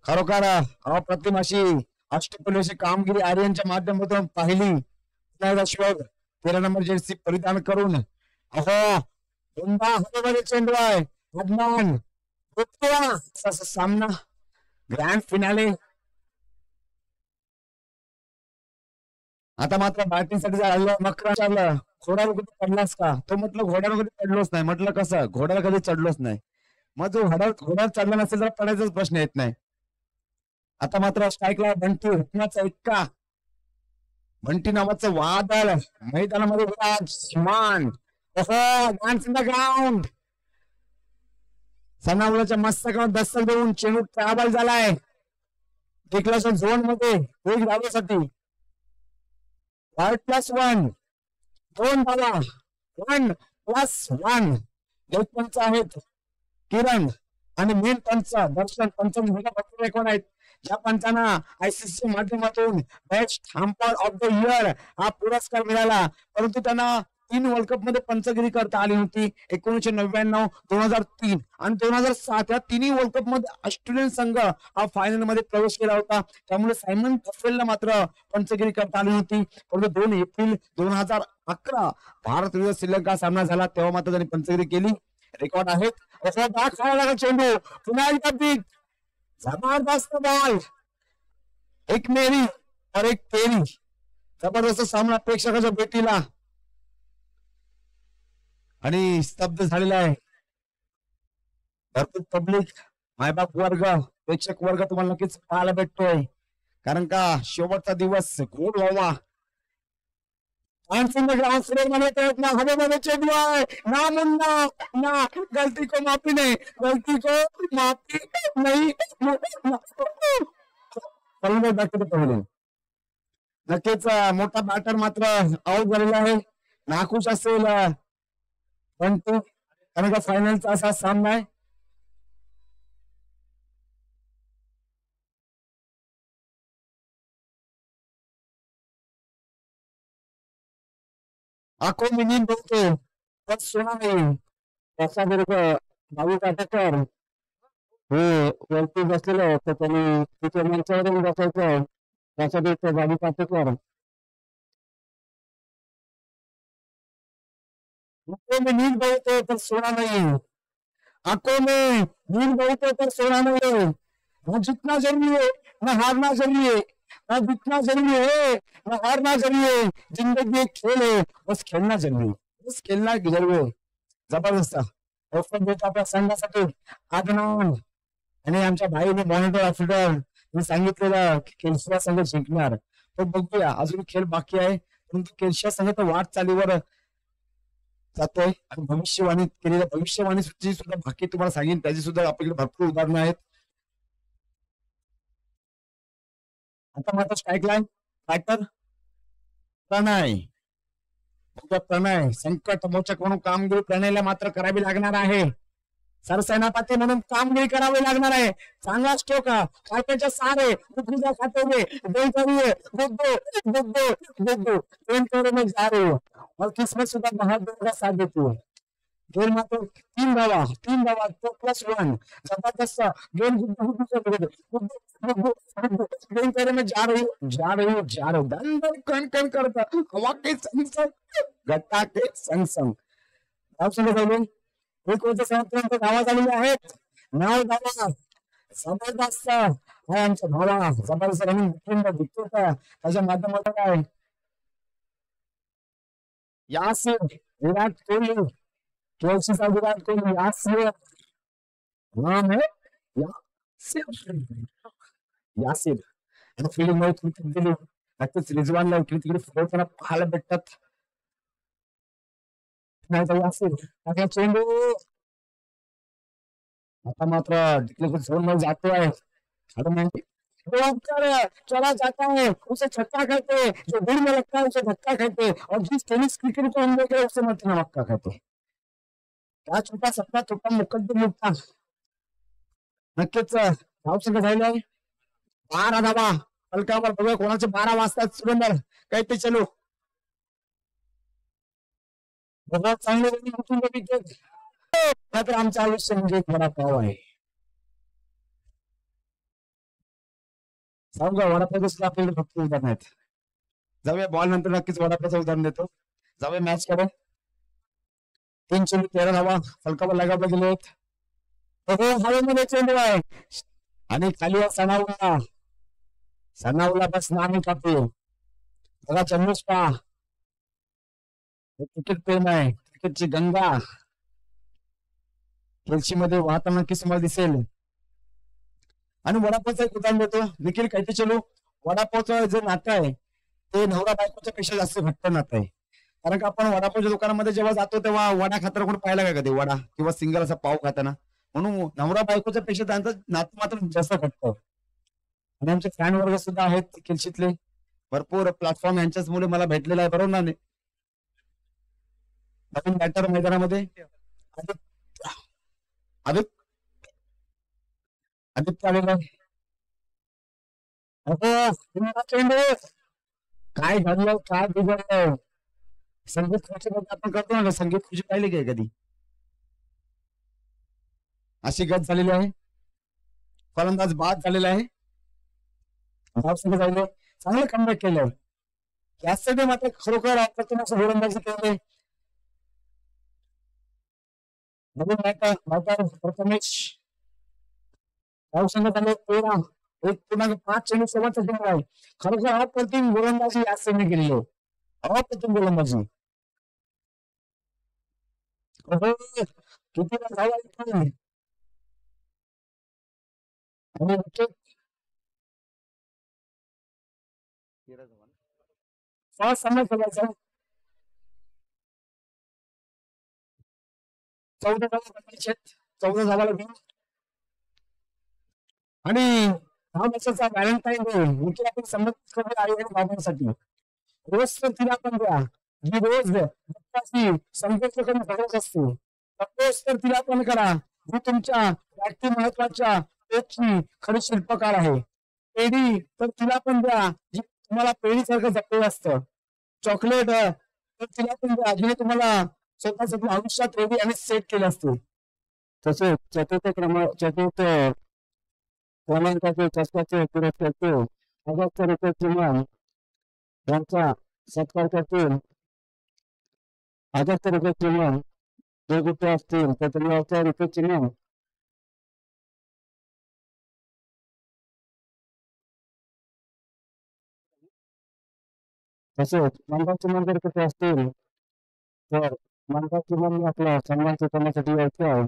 खरोखर अप्रतिम अशी अष्टपैलुची कामगिरी आर्यनच्या माध्यमातून पाहिली. अश्वक 13 नंबर जर्सी परिधान करून अहो पुन्हा हवेमध्ये चेंडू आहे. अदनान सामना ग्रँड फिनाले. आता मात्र बॅटिंगसाठी झालं. मकरा चाललं घोड्यावर कधी पडलास का? तो म्हटलं घोड्यावर कधी पडलोच नाही. म्हटलं कसं घोड्यावर कधी चढलोच नाही. मग जो घोड्यावर चढला नसेल तर पडायचाच प्रश्न येत नाही. आता मात्र स्ट्राईकला बंटी हुकमाचा इतका बंटी नावाचं वादळ मैदानामध्ये विराजमान. ग्राउंड सनावल्याच्या मस्तकावर दस्तक देऊन चेंडू ट्रॅव्हल झालाय डिक्लेरेशन झोन मध्ये एक धावेसाठी. 5+1 2 धावा. 1+1 एक पंच आहेत किरण आणि मेन पंच दर्शन. पंच भूमिका कोण आहेत? या पंचांना आयसीसी माध्यमातून best umpire of the year हा पुरस्कार मिळाला. परंतु त्यांना 3 वर्ल्ड कप मध्ये पंचगिरी करता आली होती. 1999, 2003 आणि 2007 या तिन्ही वर्ल्ड कप मध्ये ऑस्ट्रेलियन संघ हा फायनल मध्ये प्रवेश केला होता. त्यामुळे सायमन टफेलला मात्र पंचगिरी करता आली होती. परंतु 2 एप्रिल 2011 भारत विरुद्ध श्रीलंका सामना झाला तेव्हा मात्र त्यांनी पंचगिरी केली. रेकॉर्ड आहेत. चेंडू पुन्हा एकदा बिग जबरदस्त बॉल. एक मेरी और एक तेरी जबरदस्त सामना प्रेक्षकाच्या भेटीला आणि स्तब्ध झालेला आहे. भरपूर पब्लिक मायबाप वर्ग प्रेक्षक वर्ग तुम्हाला नक्कीच पाहायला भेटतोय. कारण का शेवटचा दिवस गोड व्हावा. हवेमध्ये चेंडू आहे ना मुन्ना ना गलती को माफी नाही. गलती को माफी नाही. नक्कीच मोठा बॅटर मात्र आउट झालेला आहे. नाखुश असेल पण तो कारण का फायनलचा असा सामना आहे. आखो मिनी बोलतो तर सोना नाही. त्याचा बरोबर भाऊ काटेकर हे वरती बसलेले आहेत तर त्यांनी तिथे मंचावरून बसायचं. त्यासाठी बाबू काटेकर में नींद बहुत पर सोना नहीं. आंखों में नींद बहुत पर सोना नहीं है. ना जितना जरूरी है ना हारना जरूरी है. ना जितना जरूरी है ना हारना जरूरी है. जिंदगी एक खेल है बस खेळणं जरूरी आहे. बस खेळणं जरूरी आहे. जबरदस्त आपल्या संघासाठी आगमन आणि आमच्या भाईने मॉनिटर ऑफिसर सांगितलेलं की केलशिया संघ जिंकणार. तो बघूया अजून खेळ बाकी आहे परंतु केलशिया संघ तर वाटचालीवर जातोय आणि भविष्यवाणी केलेल्या भविष्यवाणीची सुद्धा बाकी तुम्हाला सांगेन. त्याची सुद्धा आपल्याकडे भरपूर उदाहरणं आहेत. आता मात्र स्ट्राईक लाईन फायटर प्रणय. प्रणय संकट मोचक म्हणून कामगिरी प्रणयला मात्र करावी लागणार आहे. सरसेनापती म्हणून कामगिरी करावी लागणार आहे. चांगला स्ट्रोक खात्याच्या सारे पृथ्वीच्या खात्याने जा रहे और किस्मत सुद्धा बहादूर साथ देती है. गेम मात्र 3 धावा 2+1 जबरदस्त गेम गेम करे में जा रही दंदन कण करता हवा के संग गट्टा के संग आप समझ रहे. एक वर्षापर्यंत धावा झालेल्या आहेत. 9 धावा जबरदस्त आहे आमच्या भावा. जबरदस्त रनिंग दिसतो का त्याच्या माध्यमातून काय यासिर विराट कोहली केएफसीचा विराट कोहली यासिर नाम है यासिर आणि फील्डिंग मध्ये क्रिकेट दिली. नक्कीच रिजवानला तिकडे फोडताना पाहायला भेटतात. नाही यासिर चेंडू आता मात्र झोन मध्ये जातोय. चला जाता है उसे छक्का कहते. जो दिल में लगता है उसे धक्का कहते. और जिस टेनिस क्रिकेट को हम देख रहे हैं उसे मत मक्का कहते. क्या छोटा सपना छोटा मुकद्दम मुक्ता. नक्कीच धावसंख्या झालेला 12 धावा. पलकावर बघूया कोणाचे 12 वाजतात. सुरेंदर कहते चलो बहुत चांगले विकेट. मात्र आमचं आयुष्य म्हणजे एक वडापाव आहे. सांगा वडापाव सुद्धा आपल्याला फक्त उदाहरण आहेत. जाऊया बॉल नंतर नक्कीच वडापावचं उदाहरण देतो. जाऊया मॅच कडे. 313 धावा फलकावर लगावले गेलेत. हवेमध्ये चेंडू आहे आणि खाली सणावला सणावला बस नामी कापू. बघा चंद्रेश पहा, क्रिकेट प्रेम आहे, क्रिकेटची गंगा केलशी मध्ये वाहताना नक्कीच मला दिसेल. आणि वडापावचं एक उदाहरण देतो. निखिल काहीतरी चलो, वडापावचं जे नातं आहे ते नवरा बायकोच्या पेक्षा जास्त घट्ट नातं आहे. कारण का आपण वडापावच्या दुकानामध्ये जेव्हा जातो तेव्हा वडा खाताना कोण पाहिला का कधी वडा किंवा सिंगल असा पाव खाताना. म्हणून नवरा बायकोच्या पेक्षा त्यांचं नातं मात्र जास्त घट्ट. आणि आमचे फॅन वर्ग सुद्धा आहेत केलशीतले, भरपूर प्लॅटफॉर्म यांच्याच मुळे मला भेटलेला आहे. बरोबर ना? नवीन बॅटर मैदानामध्ये आदित्य आलेला आहे. काय घडलं काय बिघडलं. संगीत खुर्ची आपण करतो ना, संगीत खुर्ची पाहिली काय कधी? अशी गत झालेली आहे. फलंदाज बाद झालेला आहे. चांगलं कमबॅक केलं. यासाठी मात्र खरोखर अप्रतिम असं गोलंदाजी केले. प्रथमेश संघ झाले 13 1.5 चेंडू शेवटचा चेंडू आहे. खरोखर अप्रतिम गोलंदाजी या संघाने केलेली आहे. अप्रतिम गोलंदाजी. किती रन झाला आणि विकेट फर्स्ट सामना खेळायचा. 14 झाला आणि हा वर्षाचा व्हॅलेंटाईन डे विकेट आपण समर्पित करत आहे बाबांसाठी. रोज तर तिला पण द्या जी रोज संघर्ष करून बघत असते. रोज तर तिला पण करा जी तुमच्या व्यक्ती महत्वाच्या पेची खरी शिल्पकार आहे. पेढी तर तिला पण द्या जी तुम्हाला पेढीसारखं जपलेलं असतं. चॉकलेट तर तिला पण द्या जिने तुम्हाला स्वतःच्या आयुष्यात रेडी आणि सेट केले असते. तसेच चतुर्थ क्रमांकाचे चषकाचे पुरस्कार अगस्त रुपये किमान यांचा सत्कार करतील. अगस्त रुपये किमान 2 रुपये असतील तर तुम्ही रुपये चिन्ह तसेच मंडळाचे नंबर किती असतील तर मंडळाची मन आपला सन्मान करण्यासाठी यायचं आहे.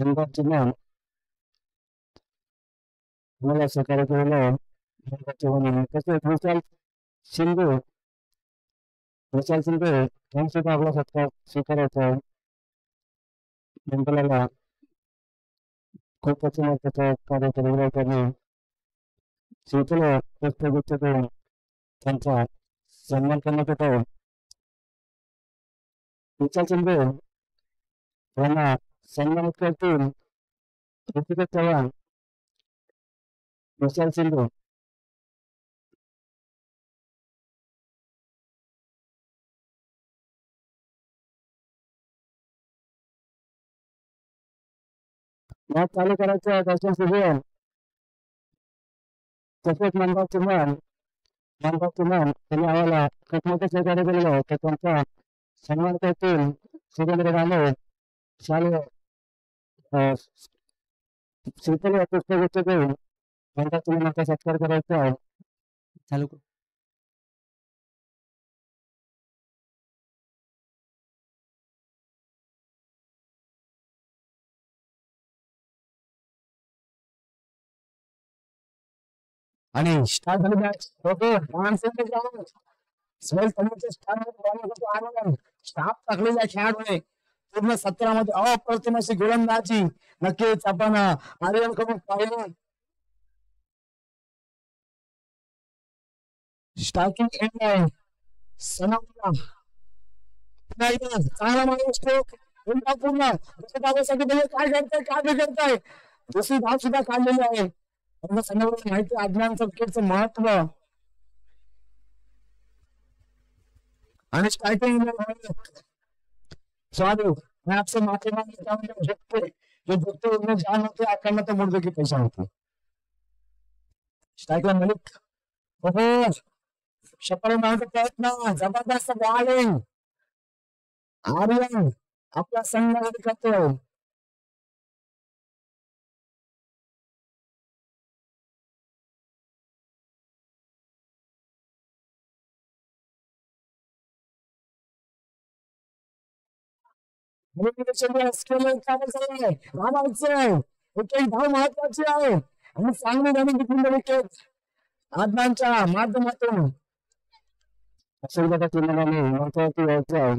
मंडळाची मन मला सहकार्य केलेलं आहे. तसेच विशाल शिंदे यांचा आपला सत्कार स्वीकारायचा आहे. मंडळाला खूपच महत्वाचं कार्य केलेलं त्यांनी शीतल पुष्पगुच्छ करून त्यांचा सन्मान करण्यात येत आहे. विशाल शिंदे यांना सन्मानित करतील ऋतिका चव्हाण. विशाल शिंदे मॅच चालू करायचं आहे. दर्शन सुजन तसेच मंडळाचे मान त्यांनी आम्हाला कथमत सहकार्य केलेलं आहे तर त्यांचा सन्मान करतील सुरेंद्र राणे. शालेय शीतल पुष्पगुच्छ करून मंडळाच्या मनाचा सत्कार करायचा आहे. चालू आणि स्टार्ट झाली मॅच. स्टाफ टाकलेल्या खेळाडूने पूर्ण 17 मध्ये अप्रतिम अशी गोलंदाजी नक्कीच आपण आर्यन कडून पाहिली. स्टार्टिंग एंड आहे सनावला चांगला माणूस पूर्ण काय बिघडताय दुसरी धाव सुद्धा काढलेली आहे. माहिती अज्ञान क्रिकेटचं महत्व आणि स्टार्टिंग सॉरी, मैं आपसे माफी मांग लेता हूँ। जो झुकते उनमें जान होते, अखंड तो मुर्दे की पहचान होती। स्ट्राइकला मलिक, ओहो, शपल मारण्याचा प्रयत्न, जबरदस्त बॉलिंग, आर्यन आपला संघ करतो. एक धाव महत्वाची आहे आणि चांगली रनिंग टिकून विकेट आदनांच्या माध्यमातून महत्वाची व्हायचं आहे.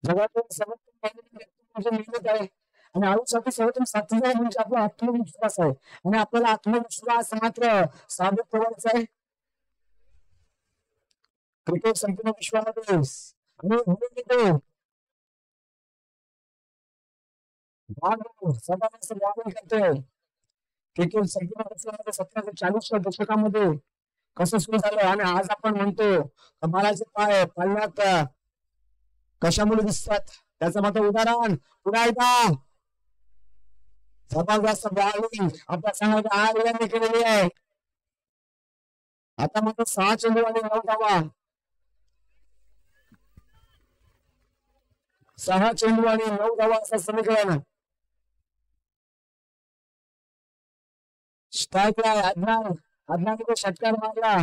जगातील सर्वोत्तम मेहनत आहे आणि आयुष्यातील सर्वोत्तम साथी आहे म्हणजे आपला आत्मविश्वास आहे आणि आपल्याला आत्मविश्वास मात्र साबित करायचा आहे. क्रिकेट संपूर्ण विश्वामध्ये आणि क्रिकेट संपूर्ण विश्वामध्ये 1740च्या दशकामध्ये कसं सुरू झालं आणि आज आपण म्हणतो कमालाचे पाय पाल्यात कशामुळे दिसतात त्याचं मात्र उदाहरण पुन्हा एकदा जबरदस्त बॉलिंग आपल्या संघाच्या आर्यनने केलेली आहे. आता मात्र 6 चेंडू आणि 9 धावा, 6 चेंडू आणि 9 धावा असं समीकरण. स्ट्राइकला अदनाने षटकार मारला.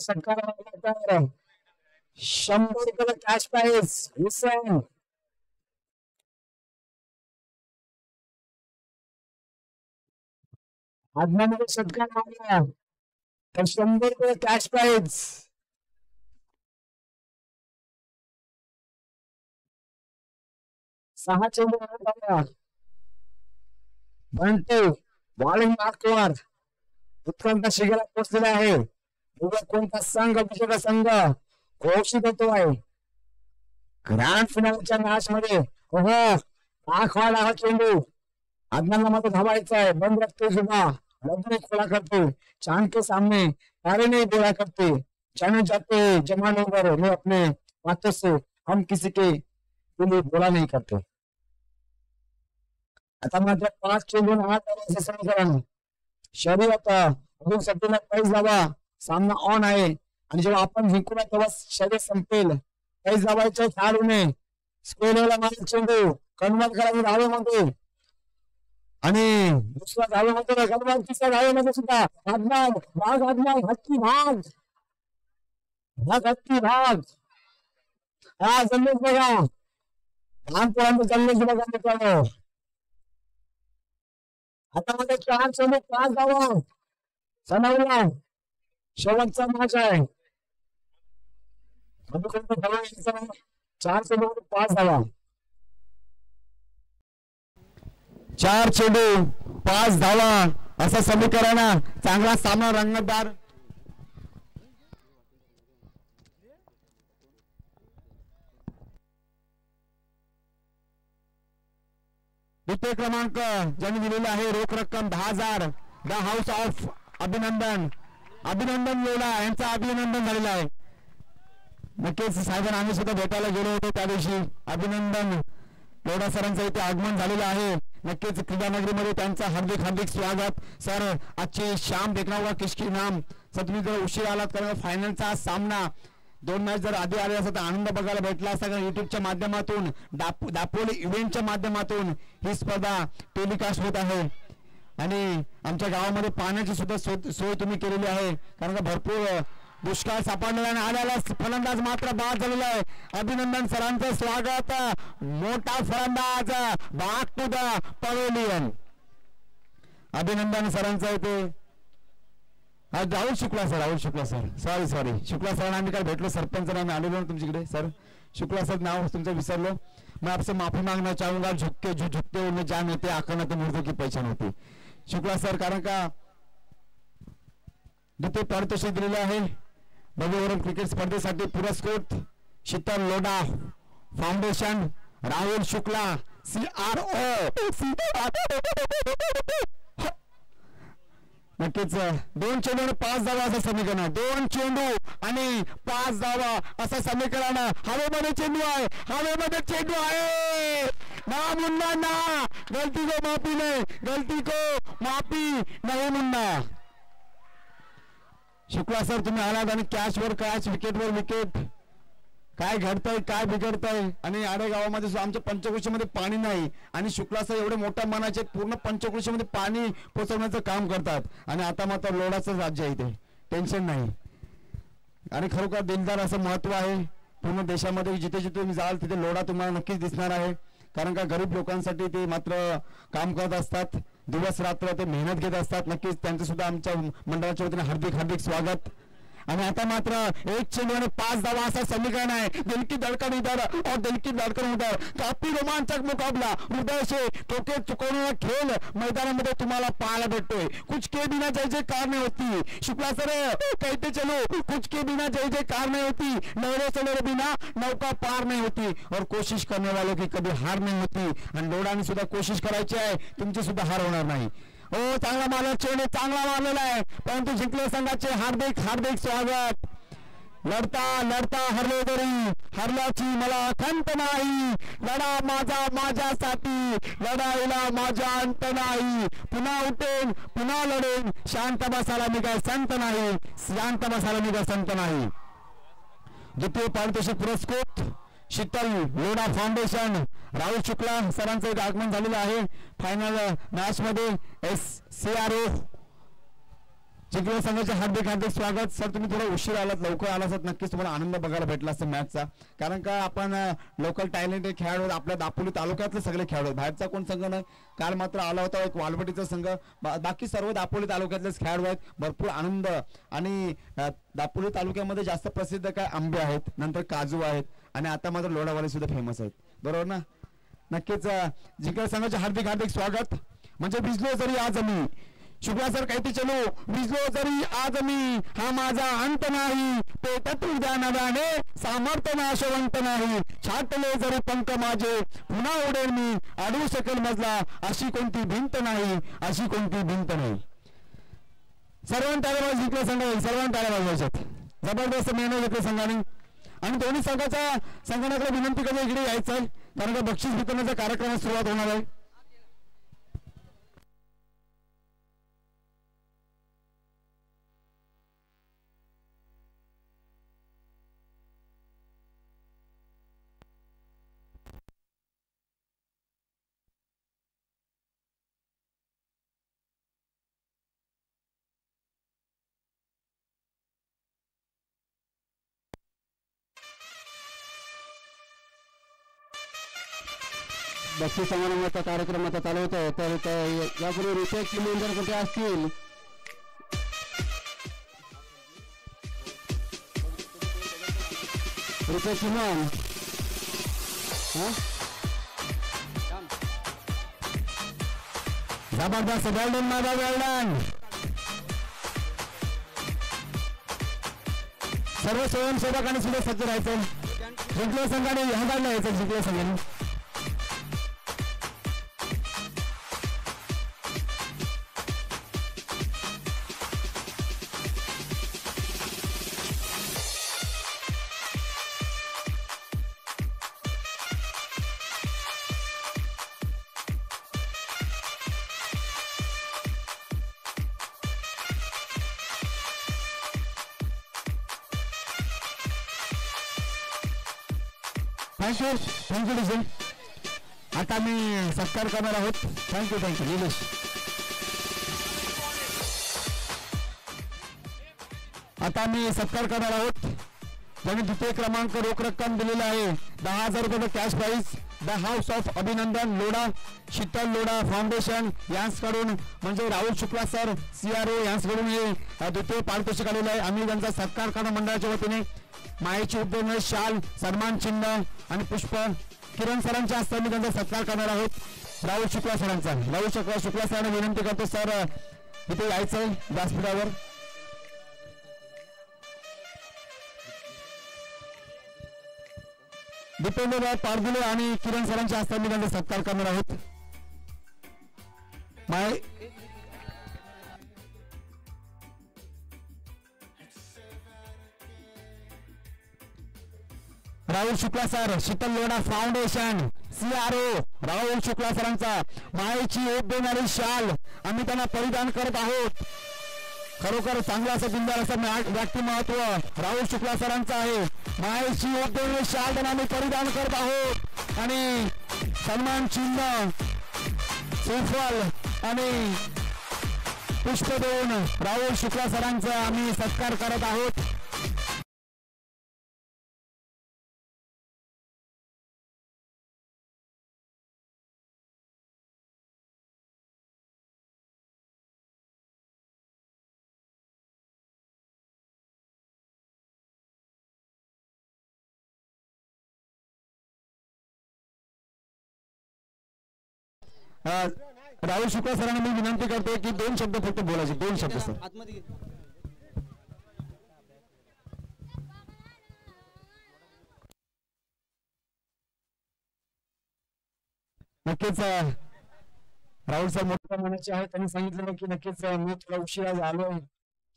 षटकार मारला तर 100 रुपये कॅश प्राइज. हुसेन अदनाने षटकार मारला तर 100 रुपये कॅश प्राइज. 6 चेंडू बंटू बॉलिंग मार्कवर उत्कृष्ट शिगेला पोहोचलेला आहे. उद्या कोणता संघ विजेता संघ घोषित होतो आहे ग्रँड फिनालच्या मॅच मध्ये. ओहो, आखवाडा हा चेंडू अदनाला मात्र धावायचा है. बंद रखते जुबा लग्न खोला करते चांद के सामने तारे नहीं बोला करते जाने जाते जमानों पर मैं अपने बातों से हम किसी के लिए बोला नहीं करते. आता मात्र 5 चेंडू 8 धावांचे समीकरण. शरीर आता अजून सध्याला पैस धावा, सामना ऑन आहे आणि जेव्हा आपण जिंकू ना तेव्हा शरीर संपेल. पैस धावायच्या खेळाडूने स्क्वेअरला मारला चेंडू कन्वर्ट करायला धावेमध्ये आणि दुसरा धावेमध्ये कन्वर्ट, तिसऱ्या धावेमध्ये सुद्धा अदनान भाग, अदनान हत्ती भाग, हत्ती भाग. हा जल्लोष बघा, लहानपणांचा जल्लोष बघा मित्रांनो. आता मध्ये 4 चेंडू 5 धावा सनवला. शेवटचा मॅच आहे. 4 चेंडू 5 धावा, 4 चेंडू 5 धावा असं समीकरण. चांगला सामना रंगतदार. द्वितीय क्रमांक ज्यांनी दिलेला आहे रोख रक्कम 10,000 द हाऊस ऑफ अभिनंदन. अभिनंदन लोढा यांचं अभिनंदन झालेलं आहे. नक्कीच साहेबांना आम्ही सुद्धा भेटायला गेलो होतो त्या दिवशी. अभिनंदन लोढा सरांचं इथे आगमन झालेलं आहे. नक्कीच क्रीडानगरीमध्ये त्यांचं हार्दिक हार्दिक स्वागत. सर आजची शाम देखना होगा किसकी नाम. सर तुम्ही जर उशीर आलात कारण फायनलचा सामना 2 मॅच जर आधी आले असता तर आनंद बघायला भेटला असता. कारण युट्यूबच्या माध्यमातून दापोली इव्हेंटच्या माध्यमातून ही स्पर्धा टेलिकास्ट होत आहे आणि आमच्या गावामध्ये पाण्याची सुद्धा सोय तुम्ही केलेली आहे. कारण का भरपूर दुष्काळ सापडलेला आणि आलेला फलंदाज मात्र बाद झालेला आहे. अभिनंदन सरांचं स्वागत. मोठा फलंदाज बॅक टू द पवेलियन. अभिनंदन सरांचं इथे Rahul Shukla sir, Rahul Shukla sir, sorry Shukla sir आम्ही काल भेटलो सरपंच आम्ही आलेलो तुमच्याकडे. सर शुक्ला सर नाव तुमचं विसरलो. मैं आपसे माफी मांगना चाहूंगा. झुकते उनमें जान होते आखना तो मुर्दों की पहचान होती. शुक्ला सर कारण का द्वितीय पारितोषिक दिलेले आहे. भव्यवरून क्रिकेट स्पर्धेसाठी पुरस्कृत शीतल लोढा फाउंडेशन राहुल शुक्ला CRO नक्कीच 2 चेंडू आणि 5 धावा असं समीकरण 2 चेंडू आणि 5 धावा असं समीकरण हवेमध्ये चेंडू आहे हवेमध्ये चेंडू आहे ना मुन्ना ना गलती को माफी नहीं गलती को माफी नहीं मुन्ना शुक्ला सर तुम्ही आलात आणि कॅचवर कॅच विकेटवर विकेट काय घडतंय काय बिघडतंय आणि आडेगावामध्ये आमच्या पंचकृषीमध्ये पाणी नाही आणि शुक्ला सर एवढे मोठ्या मनाचे पूर्ण पंचकृषीमध्ये पाणी पोहोचवण्याचं काम करतात आणि आता मात्र लोडाचं राज्य आहे ते टेन्शन नाही आणि खरोखर दिलदार असं महत्व आहे पूर्ण देशामध्ये जिथे जिथे तुम्ही जाल तिथे लोडा तुम्हाला नक्कीच दिसणार आहे कारण का गरीब लोकांसाठी ते मात्र काम करत असतात दिवस रात्र ते मेहनत घेत असतात नक्कीच त्यांचं सुद्धा आमच्या मंडळाच्या वतीने हार्दिक हार्दिक स्वागत आणि आता मात्र 1 चेंडू आणि 5 धावा असा समीकरण आहे दिल की धड़कन इधर और दिल की धड़कन उधर काफी रोमांचक मुकाबला हृदय से टोके चुकवणारा खेळ मैदानामध्ये तुम्हाला पाहायला भेटतोय कुछ के बिना जय जयकार नहीं होती शुक्ला सर कहते चलो कुछ के बिना जय जयकार नहीं होती लहरों से लहरों बिना नौका पार नहीं होती और कोशिश करने वालों की कभी हार नहीं होती आणि लोडाने सुद्धा कोशिश करायची आहे तुमची सुद्धा हार होणार नाही ओ चांगला मारला चेंडू चांगला मारलेला आहे परंतु जिंकले संघाचे हार्दिक हार्दिक स्वागत लढता लढता हरले तरी हरल्याची मला खंत नाही लढा माझा माझ्यासाठी लढाईला माझा अंत नाही पुन्हा उठेन पुन्हा लढेन शांत बसायला मी काय संत नाही शांत बसायला मी काय संत नाही द्वितीय पारितोषिक पुरस्कृत शीतल लोढा फाउंडेशन राहुल शुक्ला सरांचं एक आगमन झालेलं आहे फायनल मॅच मध्ये CRO जिंकलेल्या संघाचे हार्दिक हार्दिक स्वागत सर तुम्ही थोडा उशीर आलात लवकर आलात नक्कीच तुम्हाला आनंद बघायला भेटला असता मॅचचा कारण का आपण लोकल टॅलेंटेड खेळाडू आपल्या दापोली तालुक्यातले सगळे खेळाडू बाहेरचा कोण संघ नाही काल मात्र आला होता एक वालवटीचा संघ बाकी सर्व दापोली तालुक्यातलेच खेळाडू आहेत भरपूर आनंद आणि दापोली तालुक्यामध्ये जास्त प्रसिद्ध काय आंबे आहेत नंतर काजू आहेत आणि आता मात्र लोढावाले सुद्धा फेमस आहेत बरोबर ना नक्कीच जिंकलेल्या संघाचे हार्दिक हार्दिक स्वागत म्हणजे भिजलो जरी आज मी शुक्ला सर कहते चलो भिजलो जरी आज मी हा माझा अंत नाही पेटत उद्या नव्याने सामर्थ्य नाशवंत नाही छाटले जरी पंख माझे पुन्हा उडेल मी अडवू शकेल मजला अशी कोणती भिंत नाही अशी कोणती भिंत नाही सर्वांना टाळ्या जिंकले संघ सर्वांना टाळ्या वाजवायच्यात जबरदस्त मेहनत घेतली संघाने आणि दोन्ही संघाकडे विनंती करून इकडे यायचं आहे कारण का बक्षीस वितरणाचा कार्यक्रम सुरुवात होणार आहे बक्षीस समारंभाचा कार्यक्रम आता चालू होत आहे तर यापूर्वी रितेश चिमण जर कुठे असतील रितेश चिमण जबरदस्त वेल्डन माझा वेल्डन सर्व स्वयंसेवकांनी सुद्धा सज्ज राहायचं जिंकल्या संघाने हाताळलं यायचं जिंकल्या संघाने थँक्यू डिझेल आता मी सत्कार करणार आहोत थँक्यू निलेश आता मी सत्कार करणार आहोत ज्यांनी द्वितीय क्रमांक रोख रक्कम दिलेला आहे 10,000 रुपये cash prize the house of Abhinandan Lodha Sheetal Lodha foundation यांच्याकडून म्हणजे राहुल शुक्ला सर CRO यांच्याकडून हे द्वितीय पारितोषिक आलेलं आहे आम्ही त्यांचा सत्कार करणार मंडळाच्या वतीने मायेची उपदेश शाल सन्मान चिन्ह आणि पुष्प किरण सरांच्या हस्ते मी त्यांचा सत्कार करणार आहोत राहुल शुक्ला सरांचा राहुल शुक्ला सरांना विनंती करतो सर इथे यायचंय व्यासपीठावर दीपेंद्र पारगुले आणि किरण सरांच्या हस्ते मी त्यांचा सत्कार करणार आहोत. Rahul Shukla sir, Sheetal Lodha foundation, CRO Rahul Shukla सरांचा मायेची ओढ देणारी शाल आम्ही त्यांना परिधान करत आहोत. खरोखर चांगला असं सुंदर असं व्यक्तिमत्व राहुल शुक्ला सरांचं आहे. मायेची ओढ देणारी शाल त्यांना आम्ही परिधान करत आहोत आणि सन्मान चिन्ह, श्रीफल आणि पुष्प देऊन राहुल शुक्ला सरांचा आम्ही सत्कार करत आहोत. राहुल शुक्ला सरांना मी विनंती करतो की 2 शब्द फक्त बोलायचे, 2 शब्द सर. नक्कीच राहुल सर मोठ्या मनाचे आहेत. त्यांनी सांगितलं की नक्कीच मी थोडा उशिरा झालोय,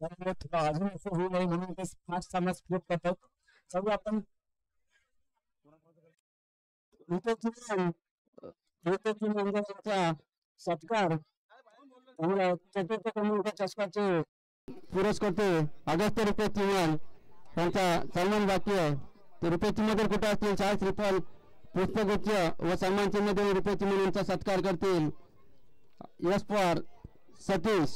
त्यामुळे थोडा अजून असं होऊ नये म्हणून ते फास्ट सामना स्प्लिट करतात. सर्व आपण सत्कार चतुर्थ क्रमांक चषकाचे पुरस्कर्ते अगस्त्य रुपये चिमण त्यांचा सन्मान बाकी आहे. ते रुपये चिन्ह कुठे असतील, 4 श्रीफल, पुष्पगुच्छ व सन्मान चिन्ह देऊन रुपये चिमण यांचा सत्कार करतील. यश पवार, सतीश.